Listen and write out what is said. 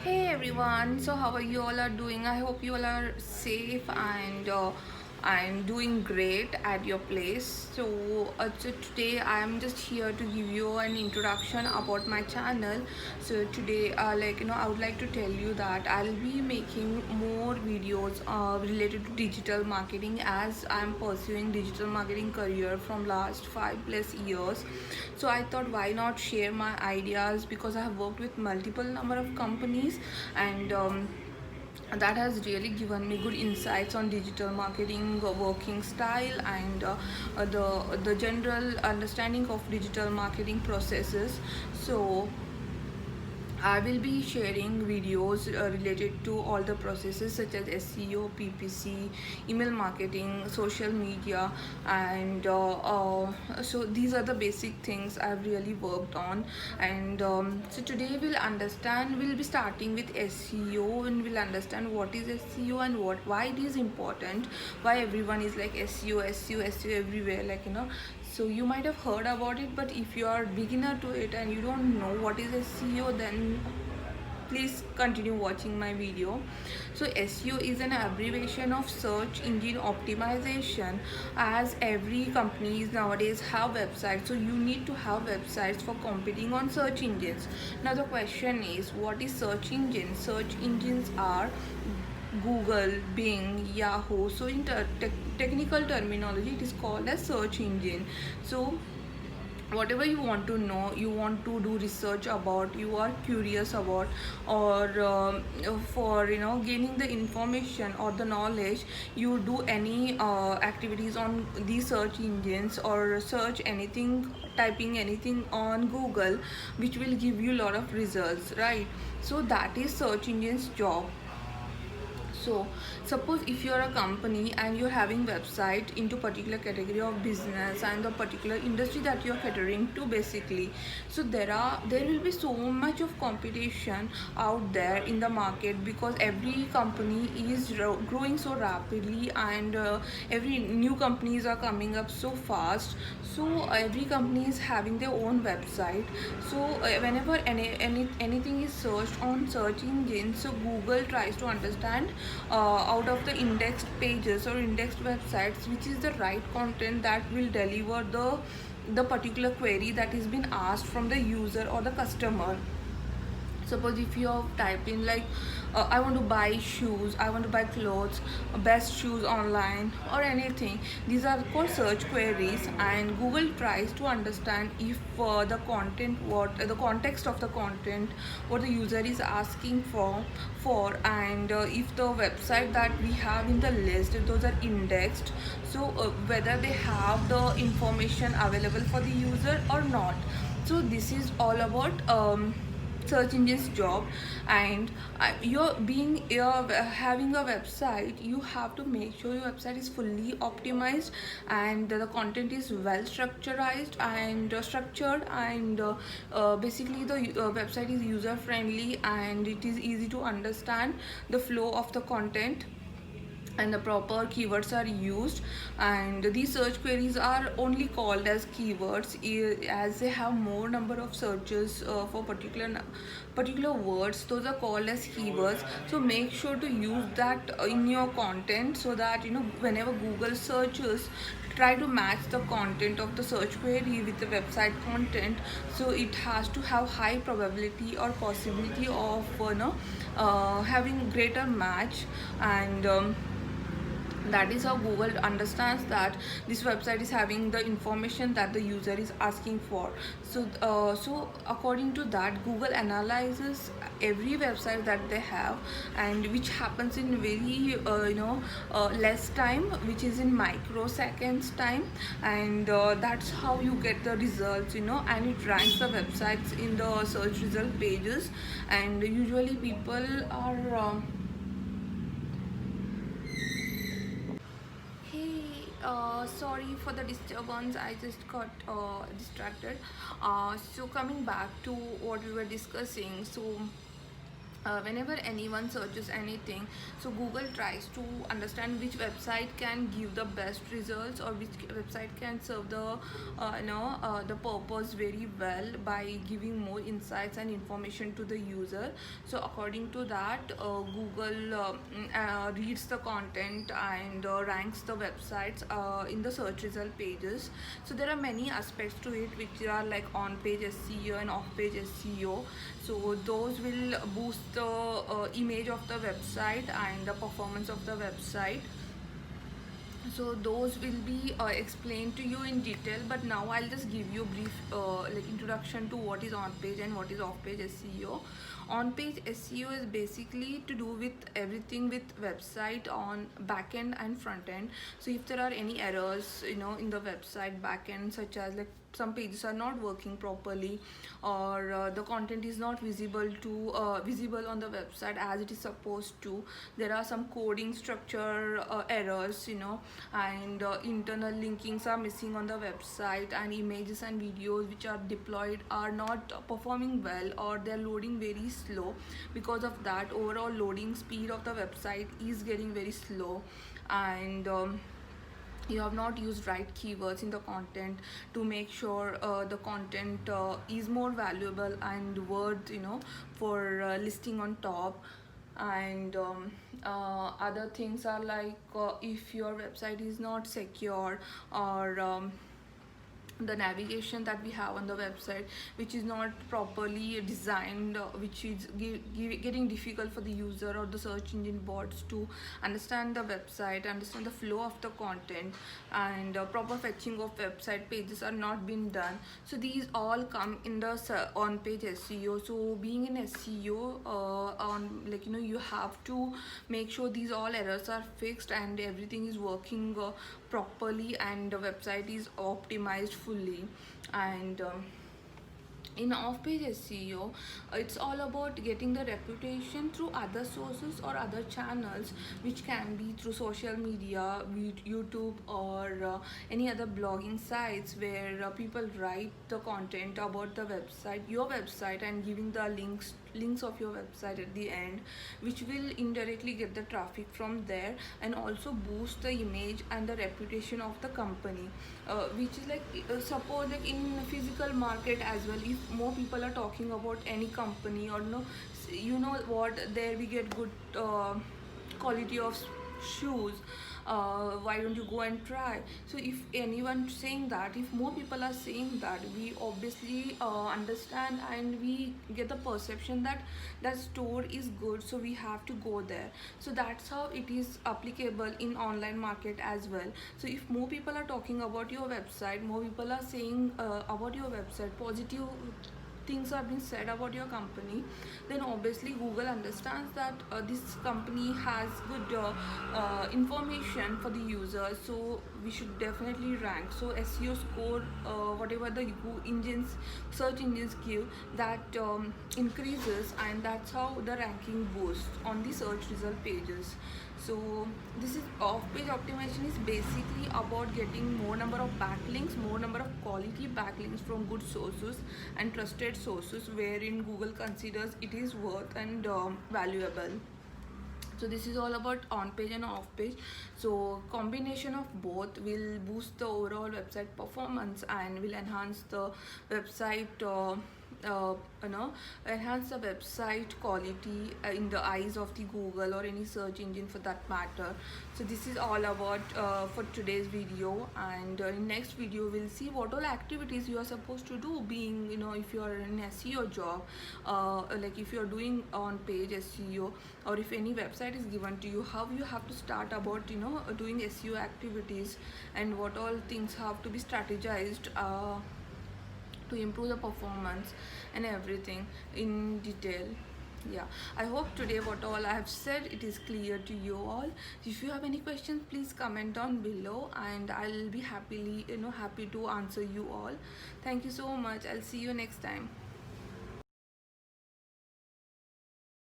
Hey everyone, so how are you all are doing? I hope you all are safe and doing great at your place. So today I am just here to give you an introduction about my channel. So today, I would like to tell you that I'll be making more videos related to digital marketing as I'm pursuing digital marketing career from last 5+ years. So I thought why not share my ideas because I have worked with multiple number of companies and that has really given me good insights on digital marketing working style and the general understanding of digital marketing processes. So I will be sharing videos related to all the processes such as SEO, PPC, email marketing, social media, and so these are the basic things I've really worked on. And so today we'll be starting with SEO and we'll understand what is SEO and why it is important, why everyone is like SEO, SEO, SEO everywhere, so you might have heard about it, but if you are beginner to it and you don't know what is SEO, then please continue watching my video. So SEO is an abbreviation of search engine optimization, as every companies nowadays have websites, so you need to have websites for competing on search engines. Now the question is, what is search engine? Search engines are Google, Bing, Yahoo. So in technical terminology it is called as search engine. So whatever you want to know, you want to do research about, you are curious about, or for gaining the information or the knowledge, you do any activities on these search engines or search anything, typing anything on Google, which will give you a lot of results, right? So that is search engines job. So suppose if you're a company and you're having website into particular category of business and the particular industry that you're catering to, basically, so there will be so much of competition out there in the market because every company is growing so rapidly, and every new companies are coming up so fast. So every company is having their own website. So whenever anything is searched on search engine, so Google tries to understand out of the indexed pages or indexed websites which is the right content that will deliver the particular query that is being asked from the user or the customer. Suppose if you have typed in like, I want to buy shoes, I want to buy clothes, best shoes online, or anything, these are called search queries, and Google tries to understand if the content, what the context of the content, what the user is asking for and if the website that we have in the list, if those are indexed, so whether they have the information available for the user or not. So this is all about search engine's job. And you're having a website, you have to make sure your website is fully optimized and the content is well structured and basically the website is user friendly and it is easy to understand the flow of the content and the proper keywords are used. And these search queries are only called as keywords as they have more number of searches for particular words, those are called as keywords. So make sure to use that in your content, so that whenever Google searches, try to match the content of the search query with the website content, so it has to have high probability or possibility of having greater match. And that is how Google understands that this website is having the information that the user is asking for. So according to that, Google analyzes every website that they have, and which happens in very less time, which is in microseconds time. And that's how you get the results, and it ranks the websites in the search result pages. And usually people are Hey, sorry for the disturbance. I just got distracted. So coming back to what we were discussing. So whenever anyone searches anything, so Google tries to understand which website can give the best results, or which website can serve the purpose very well by giving more insights and information to the user. So according to that, Google reads the content and ranks the websites in the search result pages. So there are many aspects to it, which are like on page SEO and off page SEO. So those will boost the image of the website and the performance of the website. So those will be explained to you in detail, but now I'll just give you a brief like introduction to what is on page and what is off page SEO. On page SEO is basically to do with everything with website on back end and front end. So if there are any errors, in the website back end, such as like some pages are not working properly, or the content is not visible on the website as it is supposed to, there are some coding structure errors, and internal linkings are missing on the website, and images and videos which are deployed are not performing well, or they're loading very slow. Because of that, overall loading speed of the website is getting very slow, and you have not used right keywords in the content to make sure the content is more valuable and worth, for listing on top. And other things are like, if your website is not secure, or the navigation that we have on the website which is not properly designed, which is getting difficult for the user or the search engine bots to understand the website, understand the flow of the content, and proper fetching of website pages are not being done. So these all come in the on page SEO. So being in SEO, on like, you have to make sure these all errors are fixed and everything is working properly, and the website is optimized fully. And in off-page SEO, it's all about getting the reputation through other sources or other channels, which can be through social media, YouTube, or any other blogging sites where people write the content about the website, your website, and giving the links of your website at the end, which will indirectly get the traffic from there, and also boost the image and the reputation of the company, which is like, suppose like in physical market as well, if more people are talking about any company, or no, what, there we get good quality of shoes, why don't you go and try? So if anyone saying that, if more people are saying that, we obviously understand, and we get the perception that that store is good, so we have to go there. So that's how it is applicable in online market as well. So if more people are talking about your website, more people are saying about your website, positive things are being said about your company, then obviously Google understands that this company has good information for the users, so we should definitely rank. So SEO score, whatever the search engines give, that increases, and that's how the ranking boosts on the search result pages. So this is off-page optimization is basically about getting more number of backlinks, more number of quality backlinks from good sources and trusted sources, wherein Google considers it is worth and valuable. So this is all about on page and off page. So combination of both will boost the overall website performance and will enhance the website uh, enhance the website quality in the eyes of the Google or any search engine for that matter. So this is all about for today's video, and in next video we'll see what all activities you are supposed to do, being, if you are in SEO job, like if you are doing on page SEO, or if any website is given to you, how you have to start about doing SEO activities, and what all things have to be strategized to improve the performance and everything in detail. Yeah, I hope today what all I have said, it is clear to you all. If you have any questions, please comment down below, and I'll be happy to answer you all. Thank you so much. I'll see you next time.